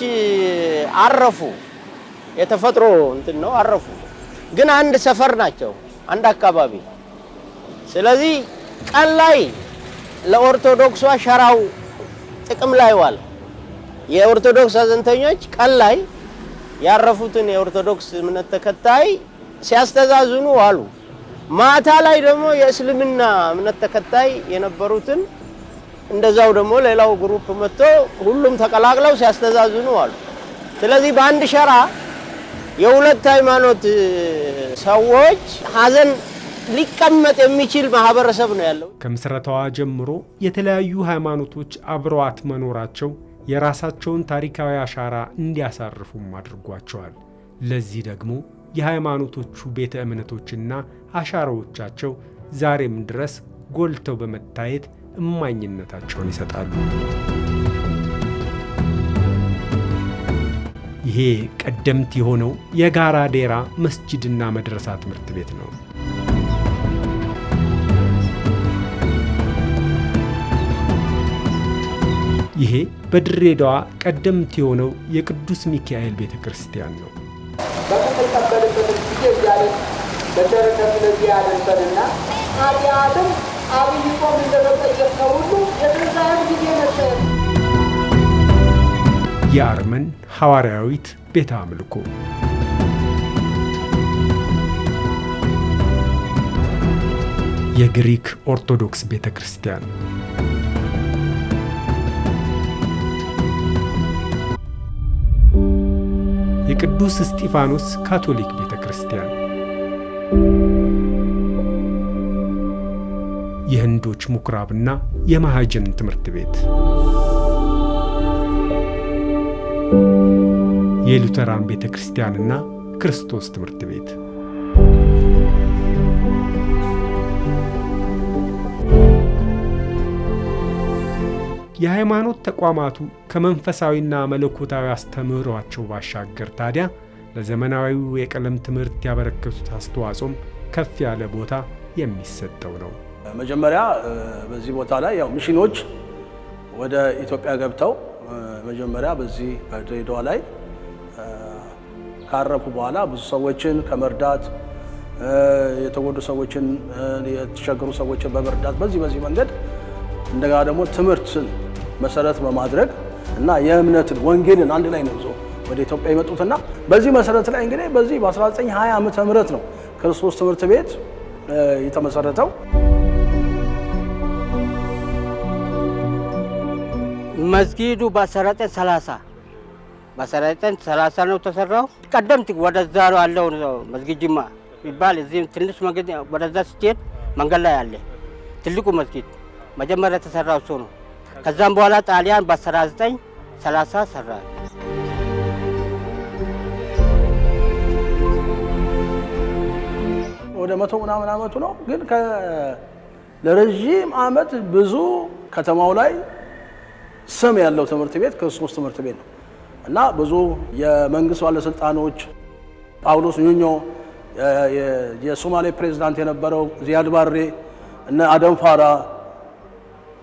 አረፉ። የተፈጥሮ እንትን ነው አረፉ። ግን አንድ ሰፈር ናቸው፣ አንድ አካባቢ። ስለዚህ ቀን ላይ ለኦርቶዶክሷ ሸራው ጥቅም ላይ ዋለ። የኦርቶዶክስ አዘንተኞች ቀን ላይ ያረፉትን የኦርቶዶክስ እምነት ተከታይ ሲያስተዛዝኑ ዋሉ። ማታ ላይ ደግሞ የእስልምና እምነት ተከታይ የነበሩትን እንደዛው ደግሞ ሌላው ግሩፕ መጥቶ ሁሉም ተቀላቅለው ሲያስተዛዝኑ ዋሉ። ስለዚህ በአንድ ሸራ የሁለት ሃይማኖት ሰዎች ሀዘን ሊቀመጥ የሚችል ማህበረሰብ ነው ያለው። ከምስረታዋ ጀምሮ የተለያዩ ሃይማኖቶች አብረዋት መኖራቸው የራሳቸውን ታሪካዊ አሻራ እንዲያሳርፉም አድርጓቸዋል። ለዚህ ደግሞ የሃይማኖቶቹ ቤተ እምነቶችና አሻራዎቻቸው ዛሬም ድረስ ጎልተው በመታየት እማኝነታቸውን ይሰጣሉ። ይሄ ቀደምት የሆነው የጋራ ዴራ መስጂድና መድረሳ ትምህርት ቤት ነው። ይሄ በድሬዳዋ ቀደምት የሆነው የቅዱስ ሚካኤል ቤተክርስቲያን ነው። በተቀበለበት ጊዜ እግዚአብሔር በቸርነቱ ለዚህ ያደርሰንና ኃጢአትም አብይ ጾም እንደተጠየቅነው ሁሉ የትንሣኤም ጊዜ መሰለ። የአርመን ሐዋርያዊት ቤተ አምልኮ የግሪክ ኦርቶዶክስ ቤተ ክርስቲያን የቅዱስ እስጢፋኖስ ካቶሊክ ቤተ ክርስቲያን የህንዶች ምኩራብና የማሃጀን ትምህርት ቤት የሉተራን ቤተ ክርስቲያንና ክርስቶስ ትምህርት ቤት የሃይማኖት ተቋማቱ ከመንፈሳዊና መለኮታዊ አስተምህሯቸው ባሻገር ታዲያ ለዘመናዊው የቀለም ትምህርት ያበረከቱት አስተዋጽኦም ከፍ ያለ ቦታ የሚሰጠው ነው። መጀመሪያ በዚህ ቦታ ላይ ያው ሚሽኖች ወደ ኢትዮጵያ ገብተው መጀመሪያ በዚህ በድሬዳዋ ላይ ካረፉ በኋላ ብዙ ሰዎችን ከመርዳት የተጎዱ ሰዎችን የተቸገሩ ሰዎችን በመርዳት በዚህ መንገድ እንደገና ደግሞ ትምህርትን መሰረት በማድረግ እና የእምነትን ወንጌልን አንድ ላይ ነው ይዞ ወደ ኢትዮጵያ የመጡትና በዚህ መሰረት ላይ እንግዲህ በዚህ በ1920 ዓመተ ምህረት ነው ክርስቶስ ትምህርት ቤት የተመሰረተው። መስጊዱ በ1930 ነው ተሰራው። ቀደምት ወደዛ ያለው መስጊድ ጅማ ይባል እዚህ ትንሽ መንገድ ወደዛ ስትሄድ መንገድ ላይ አለ ትልቁ መስጊድ መጀመሪያ ተሰራው እሱ ነው። ከዛም በኋላ ጣሊያን በ1930 ሰራ። ወደ 100 ምናምን ዓመቱ ነው። ግን ለረጅም ዓመት ብዙ ከተማው ላይ ስም ያለው ትምህርት ቤት ክርስቶስ ትምህርት ቤት ነው እና ብዙ የመንግስት ባለስልጣኖች ጳውሎስ ኙኞ የሶማሌ ፕሬዝዳንት የነበረው ዚያድ ባሬ እና አደም ፋራ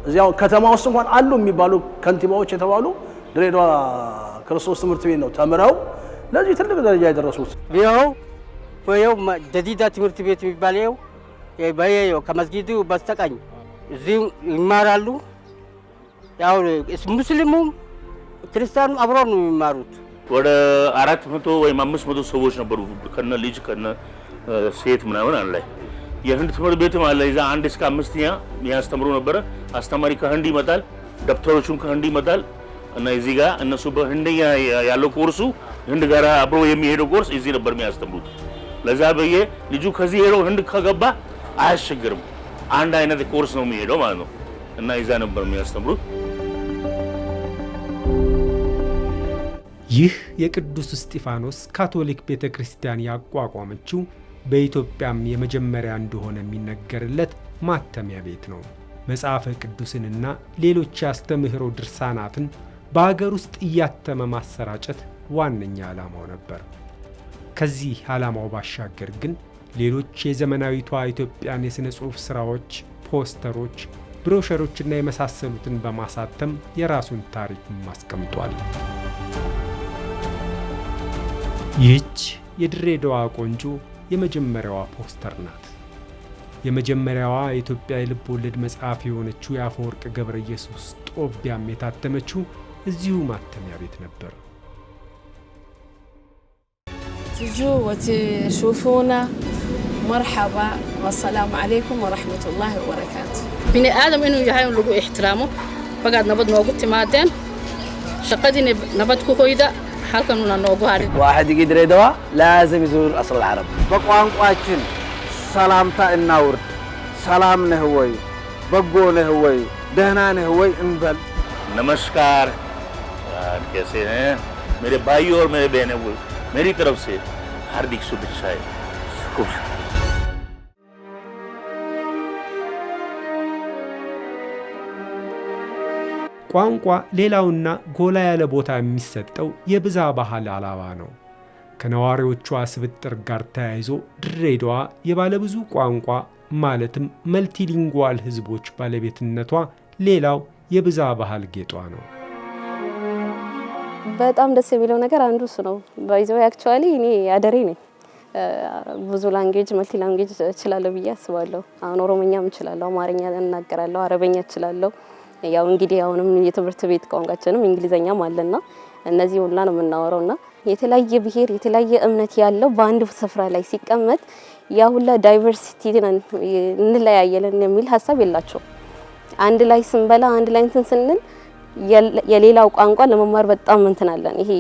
እዚያው ከተማ ውስጥ እንኳን አሉ የሚባሉ ከንቲባዎች የተባሉ ድሬዳዋ ክርስቶስ ትምህርት ቤት ነው ተምረው ለዚህ ትልቅ ደረጃ የደረሱት። ይኸው ጀዲዳ ትምህርት ቤት የሚባለው በየው ከመስጊዱ በስተቀኝ እዚህ ይማራሉ። ያው ሙስሊሙም ክርስቲያኑ አብረው ነው የሚማሩት። ወደ 400 ወይም 500 ሰዎች ነበሩ ከነ ልጅ ከነ ሴት ምናምን አለ። የህንድ ትምህርት ቤትም አለ። እዛ 1 እስከ 5ኛ ያስተምሩ ነበር። አስተማሪ ከህንድ ይመጣል፣ ደብተሮቹም ከህንድ ይመጣል እና እዚህ ጋር እነሱ በህንደኛ ያለው ኮርሱ ህንድ ጋር አብሮ የሚሄደው ኮርስ እዚህ ነበር የሚያስተምሩት። ለዛ በየ ልጁ ከዚህ ሄዶ ህንድ ከገባ አያስቸግርም። አንድ አይነት ኮርስ ነው የሚሄደው ማለት ነው እና እዛ ነበር የሚያስተምሩት። ይህ የቅዱስ እስጢፋኖስ ካቶሊክ ቤተክርስቲያን ያቋቋመችው በኢትዮጵያም የመጀመሪያ እንደሆነ የሚነገርለት ማተሚያ ቤት ነው። መጽሐፈ ቅዱስንና ሌሎች ያስተምህሮ ድርሳናትን በአገር ውስጥ እያተመ ማሰራጨት ዋነኛ ዓላማው ነበር። ከዚህ ዓላማው ባሻገር ግን ሌሎች የዘመናዊቷ ኢትዮጵያን የሥነ ጽሑፍ ሥራዎች፣ ፖስተሮች፣ ብሮሸሮችና የመሳሰሉትን በማሳተም የራሱን ታሪክም አስቀምጧል። ይህች የድሬዳዋ ቆንጆ የመጀመሪያዋ ፖስተር ናት። የመጀመሪያዋ የኢትዮጵያ የልብ ወለድ መጽሐፍ የሆነችው የአፈወርቅ ገብረ ኢየሱስ ጦቢያም የታተመችው እዚሁ ማተሚያ ቤት ነበር። تجوا وتشوفونا مرحبا والسلام عليكم ورحمة الله وبركاته. بني آدم إنه يهاي لقو احترامه فقد نبض نوقت تمادين شقدي نبض كوكويدا حالك إنه نوقو هاري واحد يجي دريدوا لازم يزور أصل العرب በቋንቋችን ሰላምታ እናውርድ። ሰላም ነህ ወይ፣ በጎ ነህ ወይ፣ ደህና ነህ ወይ እንበል። नमस्कार, कैसे हैं मेरे भाई और मेरे बहनें? मेरी तरफ से हार्दिक शुभेच्छाएं। ቋንቋ ሌላውና ጎላ ያለ ቦታ የሚሰጠው የብዛ ባህል አላባ ነው። ከነዋሪዎቿ ስብጥር ጋር ተያይዞ ድሬዳዋ የባለብዙ ቋንቋ ማለትም መልቲሊንጓል ህዝቦች ባለቤትነቷ ሌላው የብዛ ባህል ጌጧ ነው። በጣም ደስ የሚለው ነገር አንዱ እሱ ነው። ባይዘው አክቹአሊ እኔ አደሬ ነኝ። ብዙ ላንጉዌጅ መልቲ ላንጉዌጅ እችላለሁ ብዬ አስባለሁ። አሁን ኦሮሞኛም እችላለሁ፣ አማርኛ እናገራለሁ፣ አረበኛ እችላለሁ። ያው እንግዲህ አሁንም የትምህርት ቤት ቋንቋችንም እንግሊዘኛም አለና እነዚህ ሁላ ነው የምናወራውና የተለያየ ብሔር የተለያየ እምነት ያለው በአንድ ስፍራ ላይ ሲቀመጥ ያ ሁላ ዳይቨርሲቲ እንለያየለን የሚል ሐሳብ የላቸው። አንድ ላይ ስንበላ አንድ ላይ እንትን ስንል የሌላው ቋንቋ ለመማር በጣም እንትናለን። ይሄ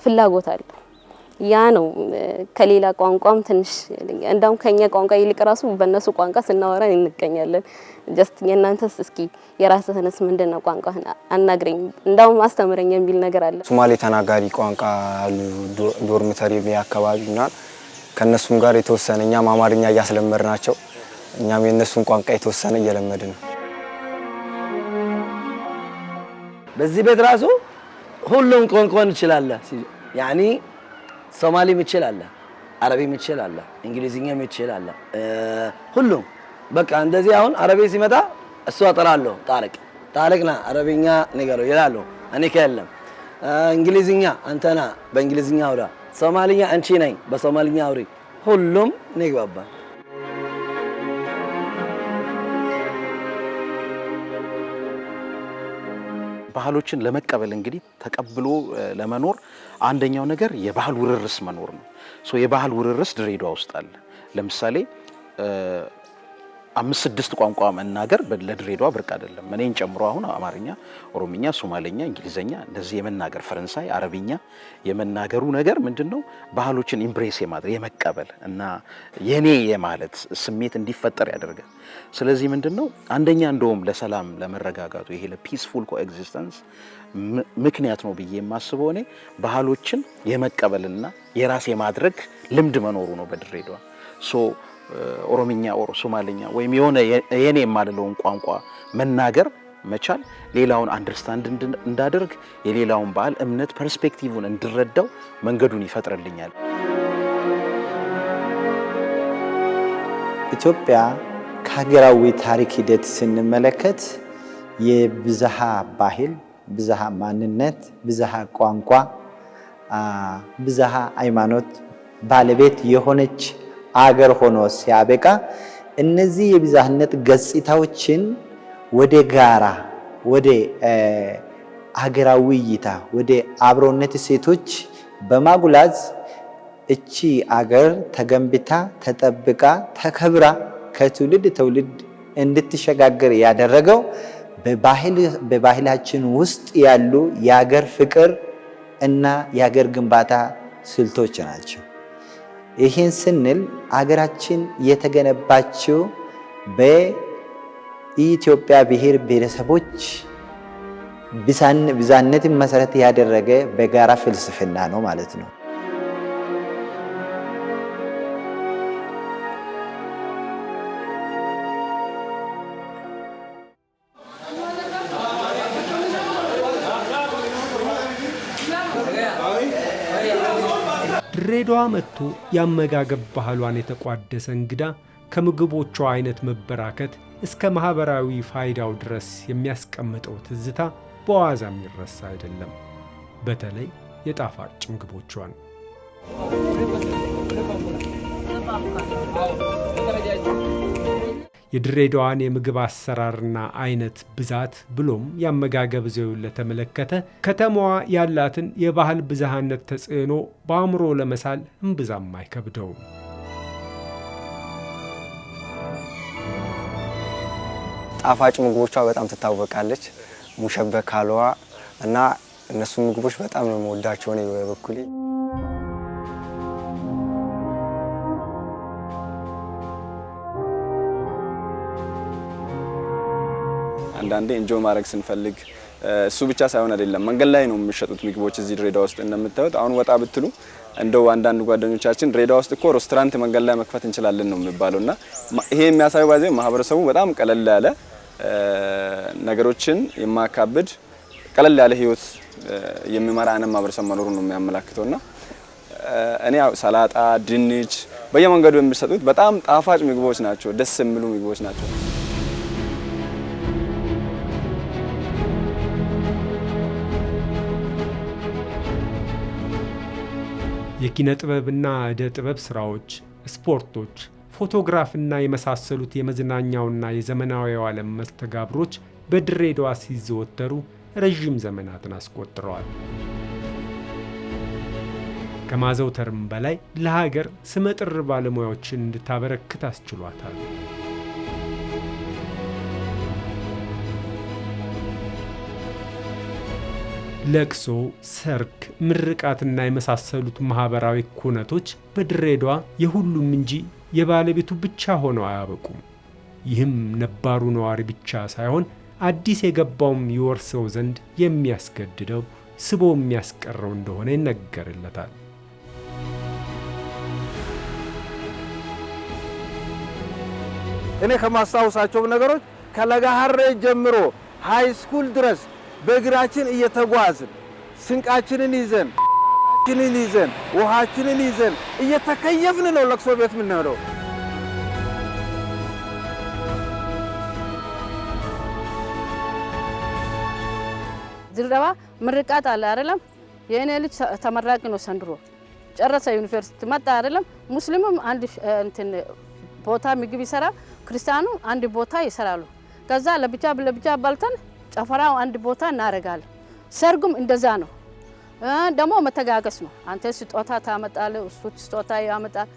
ፍላጎት አለ። ያ ነው ከሌላ ቋንቋም ትንሽ እንደውም ከኛ ቋንቋ ይልቅ ራሱ በእነሱ ቋንቋ ስናወራ እንገኛለን። ጀስት የናንተስ እስኪ የራስህንስ ምንድነው ቋንቋህን አናግረኝ እንደውም አስተምረኝ የሚል ነገር አለ። ሶማሌ ተናጋሪ ቋንቋ ዶርሚተሪ አካባቢና ከነሱም ጋር የተወሰነ እኛም አማርኛ እያስለመድናቸው እኛም የነሱን ቋንቋ የተወሰነ እየለመድን ነው። በዚህ ቤት ራሱ ሁሉም ቋንቋን ይችላል። ያኒ ሶማሊም ይችላል፣ አረቢም ይችላል፣ እንግሊዝኛም ይችላል። ሁሉም በቃ እንደዚህ አሁን አረቢ ሲመጣ እሱ አጠራለሁ ጣሪቅና አረቢኛ ንገረው ይላሉ። እኔ ከለም እንግሊዝኛ አንተና በእንግሊዝኛ አውራ፣ ሶማሊኛ አንቺ ነኝ በሶማሊኛ አውሪ። ሁሉም ንግባባ። ባህሎችን ለመቀበል እንግዲህ ተቀብሎ ለመኖር አንደኛው ነገር የባህል ውርርስ መኖር ነው። የባህል ውርርስ ድሬዳዋ ውስጥ አለ። ለምሳሌ 5-6 ቋንቋ መናገር ለድሬዳዋ ብርቅ አይደለም። እኔን ጨምሮ አሁን አማርኛ፣ ኦሮምኛ፣ ሶማሌኛ፣ እንግሊዘኛ እንደዚህ የመናገር ፈረንሳይ፣ አረብኛ የመናገሩ ነገር ምንድነው ባህሎችን ኢምብሬስ የማድረግ የመቀበል እና የኔ የማለት ስሜት እንዲፈጠር ያደርጋል። ስለዚህ ምንድነው አንደኛ እንደውም ለሰላም ለመረጋጋቱ ይሄ ለፒስፉል ኮኤግዚስተንስ ምክንያት ነው ብዬ የማስበው እኔ ባህሎችን የመቀበልና የራስ የማድረግ ልምድ መኖሩ ነው በድሬዳዋ። ኦሮምኛ ኦሮ ሶማሌኛ ወይም የሆነ የኔ የማልለውን ቋንቋ መናገር መቻል ሌላውን አንደርስታንድ እንዳደርግ የሌላውን ባህል እምነት ፐርስፔክቲቭን እንድረዳው መንገዱን ይፈጥርልኛል። ኢትዮጵያ ከሀገራዊ ታሪክ ሂደት ስንመለከት የብዝሃ ባህል፣ ብዝሃ ማንነት፣ ብዝሃ ቋንቋ፣ ብዝሃ ሃይማኖት ባለቤት የሆነች አገር ሆኖ ሲያበቃ እነዚህ የብዝሃነት ገጽታዎችን ወደ ጋራ ወደ ሀገራዊ እይታ ወደ አብሮነት ሴቶች በማጉላት እቺ አገር ተገንብታ ተጠብቃ ተከብራ ከትውልድ ትውልድ እንድትሸጋገር ያደረገው በባህላችን ውስጥ ያሉ የአገር ፍቅር እና የአገር ግንባታ ስልቶች ናቸው። ይህን ስንል አገራችን የተገነባችው በኢትዮጵያ ብሔር ብሔረሰቦች ብዝሃነትን መሰረት ያደረገ በጋራ ፍልስፍና ነው ማለት ነው። ድሬዳዋ መጥቶ የአመጋገብ ባህሏን የተቋደሰ እንግዳ ከምግቦቿ አይነት መበራከት እስከ ማህበራዊ ፋይዳው ድረስ የሚያስቀምጠው ትዝታ በዋዛ የሚረሳ አይደለም። በተለይ የጣፋጭ ምግቦቿን የድሬዳዋን የምግብ አሰራርና አይነት ብዛት ብሎም የአመጋገብ ዘይቤውን ለተመለከተ ከተማዋ ያላትን የባህል ብዝሃነት ተጽዕኖ በአእምሮ ለመሳል እምብዛም አይከብደውም። ጣፋጭ ምግቦቿ በጣም ትታወቃለች። ሙሸበክ፣ ሀልዋ እና እነሱ ምግቦች በጣም ነው የምወዳቸው ነው በበኩሌ። አንዳንዴ እንጆይ ማድረግ ስንፈልግ እሱ ብቻ ሳይሆን አይደለም መንገድ ላይ ነው የሚሸጡት ምግቦች እዚህ ድሬዳዋ ውስጥ እንደምታዩት። አሁን ወጣ ብትሉ እንደው አንዳንድ ጓደኞቻችን ድሬዳዋ ውስጥ እኮ ሬስቶራንት መንገድ ላይ መክፈት እንችላለን ነው የሚባለውና ይሄ የሚያሳየው ባይዘ ማህበረሰቡ በጣም ቀለል ያለ ነገሮችን የማካብድ ቀለል ያለ ህይወት የሚመራ አይነት ማህበረሰብ መኖሩን ነው የሚያመላክተውና እኔ ሰላጣ፣ ድንች በየመንገዱ የሚሰጡት በጣም ጣፋጭ ምግቦች ናቸው፣ ደስ የሚሉ ምግቦች ናቸው። የኪነ ጥበብና ዕደ ጥበብ ስራዎች፣ ስፖርቶች፣ ፎቶግራፍና የመሳሰሉት የመዝናኛውና የዘመናዊው ዓለም መስተጋብሮች በድሬዳዋ ሲዘወተሩ ረዥም ዘመናትን አስቆጥረዋል። ከማዘውተርም በላይ ለሀገር ስመጥር ባለሙያዎችን እንድታበረክት አስችሏታል። ለቅሶ፣ ሰርግ፣ ምርቃትና የመሳሰሉት ማህበራዊ ኩነቶች በድሬዳዋ የሁሉም እንጂ የባለቤቱ ብቻ ሆነው አያበቁም። ይህም ነባሩ ነዋሪ ብቻ ሳይሆን አዲስ የገባውም ይወርሰው ዘንድ የሚያስገድደው ስቦ የሚያስቀረው እንደሆነ ይነገርለታል። እኔ ከማስታወሳቸው ነገሮች ከለጋሃሬ ጀምሮ ሃይ ስኩል ድረስ በእግራችን እየተጓዝን ስንቃችንን ይዘን ውሃችንን ይዘን እየተከየፍን ነው ለቅሶ ቤት የምንሄደው። ድሬዳዋ ምርቃት አለ አይደለም? የእኔ ልጅ ተመራቂ ነው ዘንድሮ ጨረሰ ዩኒቨርሲቲ መጣ አይደለም? ሙስሊሙም አንድ እንትን ቦታ ምግብ ይሰራ፣ ክርስቲያኑ አንድ ቦታ ይሰራሉ። ከዛ ለብቻ ባልተን ጨፈራው አንድ ቦታ እናደርጋለን። ሰርጉም እንደዛ ነው። ደግሞ መተጋገስ ነው። አንተ ስጦታ ታመጣለህ፣ እሱ ስጦታ ያመጣል።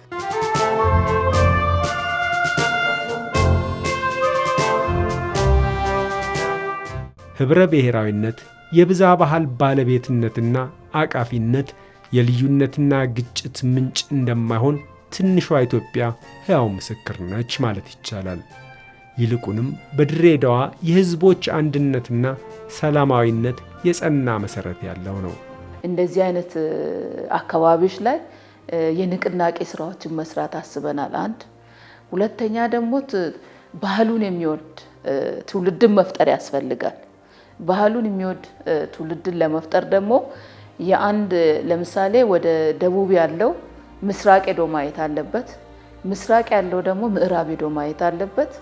ህብረ ብሔራዊነት፣ የብዝሃ ባህል ባለቤትነትና አቃፊነት የልዩነትና ግጭት ምንጭ እንደማይሆን ትንሿ ኢትዮጵያ ሕያው ምስክር ነች ማለት ይቻላል። ይልቁንም በድሬዳዋ የህዝቦች አንድነትና ሰላማዊነት የጸና መሰረት ያለው ነው። እንደዚህ አይነት አካባቢዎች ላይ የንቅናቄ ስራዎችን መስራት አስበናል። አንድ ሁለተኛ ደግሞ ባህሉን የሚወድ ትውልድን መፍጠር ያስፈልጋል። ባህሉን የሚወድ ትውልድን ለመፍጠር ደግሞ የአንድ ለምሳሌ ወደ ደቡብ ያለው ምስራቅ ሄዶ ማየት አለበት፣ ምስራቅ ያለው ደግሞ ምዕራብ ሄዶ ማየት አለበት።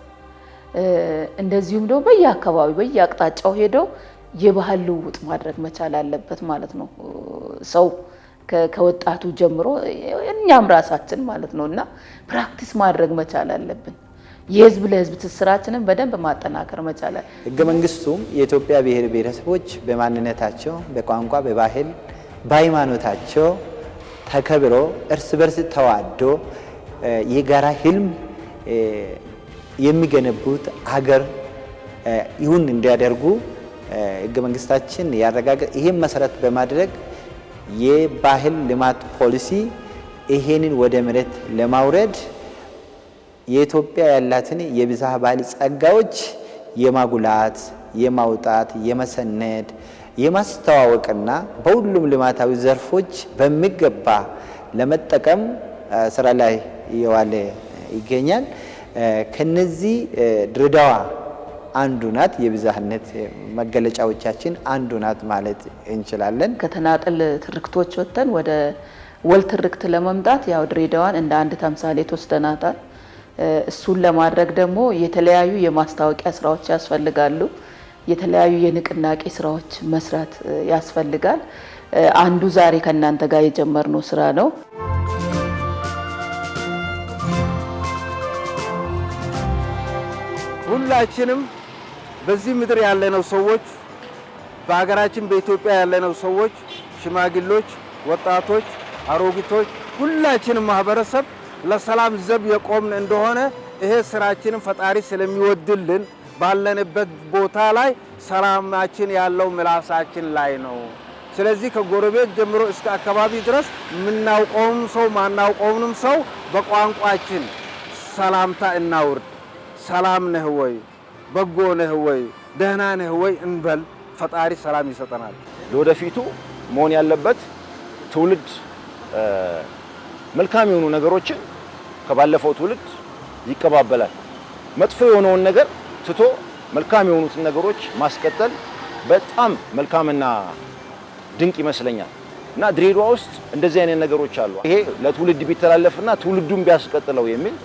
እንደዚሁም ደግሞ በየአካባቢው በየአቅጣጫው ሄዶ የባህል ልውውጥ ማድረግ መቻል አለበት ማለት ነው። ሰው ከወጣቱ ጀምሮ እኛም ራሳችን ማለት ነው እና ፕራክቲስ ማድረግ መቻል አለብን። የህዝብ ለህዝብ ትስስራችንን በደንብ ማጠናከር መቻል አለ። ህገ መንግስቱም የኢትዮጵያ ብሔር ብሔረሰቦች በማንነታቸው፣ በቋንቋ፣ በባህል፣ በሃይማኖታቸው ተከብሮ እርስ በርስ ተዋዶ የጋራ ህልም የሚገነቡት ሀገር ይሁን እንዲያደርጉ ህገ መንግስታችን ያረጋግጥ። ይሄን መሰረት በማድረግ የባህል ልማት ፖሊሲ ይሄንን ወደ መሬት ለማውረድ የኢትዮጵያ ያላትን የብዝሃ ባህል ጸጋዎች የማጉላት የማውጣት የመሰነድ የማስተዋወቅና በሁሉም ልማታዊ ዘርፎች በሚገባ ለመጠቀም ስራ ላይ የዋለ ይገኛል። ከነዚህ ድሬዳዋ አንዱ ናት። የብዝሃነት መገለጫዎቻችን አንዱ ናት ማለት እንችላለን። ከተናጠል ትርክቶች ወጥተን ወደ ወል ትርክት ለመምጣት ያው ድሬዳዋን እንደ አንድ ተምሳሌት ወስደናታል። እሱን ለማድረግ ደግሞ የተለያዩ የማስታወቂያ ስራዎች ያስፈልጋሉ። የተለያዩ የንቅናቄ ስራዎች መስራት ያስፈልጋል። አንዱ ዛሬ ከእናንተ ጋር የጀመርነው ስራ ነው። ሁላችንም በዚህ ምድር ያለነው ሰዎች በሀገራችን በኢትዮጵያ ያለነው ሰዎች ሽማግሌዎች፣ ወጣቶች፣ አሮጊቶች ሁላችንም ማህበረሰብ ለሰላም ዘብ የቆምን እንደሆነ ይሄ ስራችንን ፈጣሪ ስለሚወድልን ባለንበት ቦታ ላይ ሰላማችን ያለው ምላሳችን ላይ ነው። ስለዚህ ከጎረቤት ጀምሮ እስከ አካባቢ ድረስ የምናውቀውም ሰው ማናውቀውንም ሰው በቋንቋችን ሰላምታ እናውርድ። ሰላም ነህ ወይ፣ በጎ ነህ ወይ፣ ደህና ነህ ወይ እንበል። ፈጣሪ ሰላም ይሰጠናል። ለወደፊቱ መሆን ያለበት ትውልድ መልካም የሆኑ ነገሮችን ከባለፈው ትውልድ ይቀባበላል። መጥፎ የሆነውን ነገር ትቶ መልካም የሆኑትን ነገሮች ማስቀጠል በጣም መልካምና ድንቅ ይመስለኛል። እና ድሬዳዋ ውስጥ እንደዚህ አይነት ነገሮች አሉ። ይሄ ለትውልድ ቢተላለፍና ትውልዱን ቢያስቀጥለው የሚል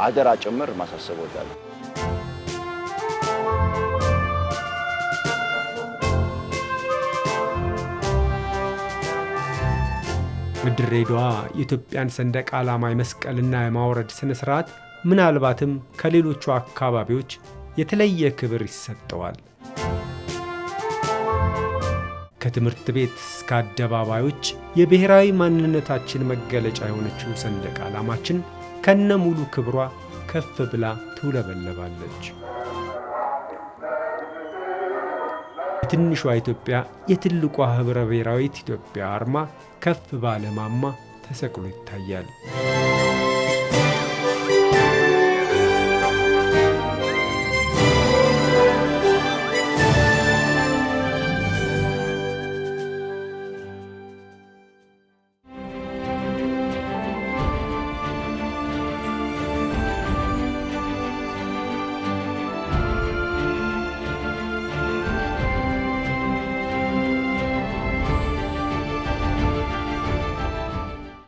አደራ ጭምር ማሳሰብ እወዳለሁ። በድሬዳዋ የኢትዮጵያን ሰንደቅ ዓላማ የመስቀልና የማውረድ ስነ ስርዓት ምናልባትም ከሌሎቹ አካባቢዎች የተለየ ክብር ይሰጠዋል። ከትምህርት ቤት እስከ አደባባዮች የብሔራዊ ማንነታችን መገለጫ የሆነችው ሰንደቅ ዓላማችን ከነ ሙሉ ክብሯ ከፍ ብላ ትውለበለባለች። የትንሿ ኢትዮጵያ የትልቋ ህብረ ብሔራዊት ኢትዮጵያ አርማ ከፍ ባለ ማማ ተሰቅሎ ይታያል።